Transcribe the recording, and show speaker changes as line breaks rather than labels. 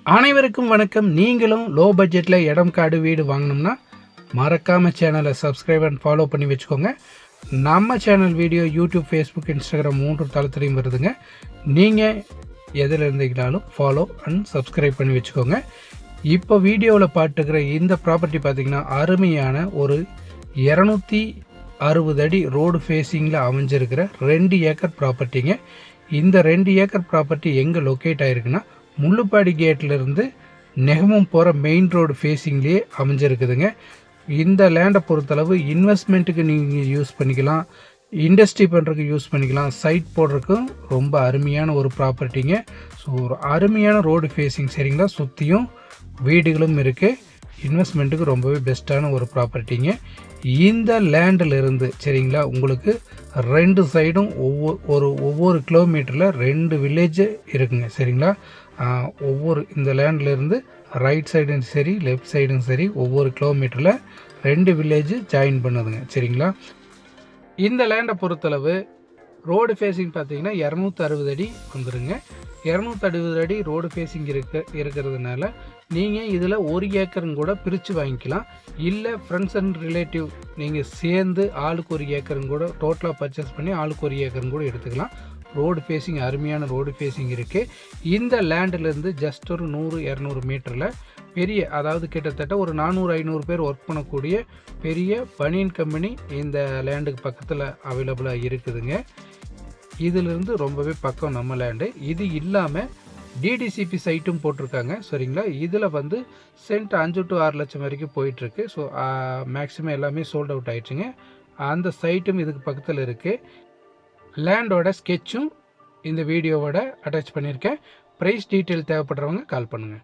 அனைவருக்கும் வணக்கம். நீங்களும் லோ பட்ஜெட்டில் இடம் காடு வீடு வாங்கணும்னா மறக்காமல் சேனலை சப்ஸ்கிரைப் அண்ட் ஃபாலோ பண்ணி வச்சுக்கோங்க. நம்ம channel video YouTube, Facebook, Instagram 3 தளத்துலையும் வருதுங்க. நீங்கள் எதில் இருந்தீங்கனாலும் ஃபாலோ அண்ட் சப்ஸ்கிரைப் பண்ணி வச்சுக்கோங்க. இப்போ வீடியோவில் பார்த்துக்கிற இந்த ப்ராப்பர்ட்டி பார்த்திங்கன்னா அருமையான ஒரு 260 அடி ரோடு ஃபேஸிங்கில் அமைஞ்சிருக்கிற 2 ஏக்கர் ப்ராப்பர்ட்டிங்க. இந்த 2 ஏக்கர் ப்ராப்பர்ட்டி எங்கே லொக்கேட் ஆகிருக்குன்னா முள்ளுப்பாடி கேட்லேருந்து நெகமம் போகிற மெயின் ரோடு ஃபேஸிங்லேயே அமைஞ்சிருக்குதுங்க. இந்த லேண்டை பொறுத்தளவு இன்வெஸ்ட்மெண்ட்டுக்கு நீங்கள் யூஸ் பண்ணிக்கலாம், இண்டஸ்ட்ரி பண்ணுறதுக்கு யூஸ் பண்ணிக்கலாம், சைட் போடுறதுக்கும் ரொம்ப அருமையான ஒரு ப்ராப்பர்ட்டிங்க. ஸோ ஒரு அருமையான ரோடு ஃபேஸிங், சரிங்களா. சுற்றியும் வீடுகளும் இருக்குது. இன்வெஸ்ட்மெண்ட்டுக்கு ரொம்பவே பெஸ்ட்டான ஒரு ப்ராப்பர்ட்டிங்க. இந்த லேண்டில் இருந்து சரிங்களா உங்களுக்கு 2 சைடும் ஒவ்வொரு கிலோமீட்டரில் 2 வில்லேஜ் இருக்குங்க, சரிங்களா. இந்த லேண்டில் இருந்து ரைட் சைடும் சரி லெஃப்ட் சைடும் சரி ஒவ்வொரு கிலோமீட்டரில் 2 வில்லேஜ் ஜாயின் பண்ணுதுங்க, சரிங்களா. இந்த லேண்டை பொறுத்தளவு ரோடு ஃபேஸிங் பார்த்தீங்கன்னா 260 அடி வந்துடுங்க. 260 அடி ரோடு ஃபேஸிங் இருக்கிறதுனால நீங்கள் இதில் 1 ஏக்கரும் கூட பிரித்து வாங்கிக்கலாம். இல்லை ஃப்ரெண்ட்ஸ் அண்ட் ரிலேட்டிவ் நீங்கள் சேர்ந்து ஆளுக்கு 1 ஏக்கரும் கூட டோட்டலாக பர்ச்சேஸ் பண்ணி ஆளுக்கு 1 ஏக்கரும் கூட எடுத்துக்கலாம். ரோடு ஃபேஸிங் அருமையான ரோடு ஃபேஸிங் இருக்குது. இந்த லேண்டிலேருந்து ஜஸ்ட் ஒரு 100-200 மீட்டரில் பெரிய, அதாவது கிட்டத்தட்ட ஒரு 400-500 பேர் ஒர்க் பண்ணக்கூடிய பெரிய பனியன் கம்பெனி இந்த லேண்டுக்கு பக்கத்தில் அவைலபிளாக இருக்குதுங்க. இதிலிருந்து ரொம்பவே பக்கம் நம்ம லேண்டு. இது இல்லாமல் டிடிசிபி சைட்டும் போட்டிருக்காங்க, சரிங்களா. இதில் வந்து சென்ட் 5 to 6 லட்சம் வரைக்கும் போயிட்டுருக்கு. ஸோ மேக்ஸிமம் எல்லாமே சோல்ட் அவுட் ஆயிடுச்சுங்க. அந்த சைட்டும் இதுக்கு பக்கத்தில் இருக்குது. லேண்டோட ஸ்கெட்சும் இந்த வீடியோவோட அட்டாச் பண்ணியிருக்கேன். ப்ரைஸ் டீட்டெயில் தேவைப்படுறவங்க கால் பண்ணுங்கள்.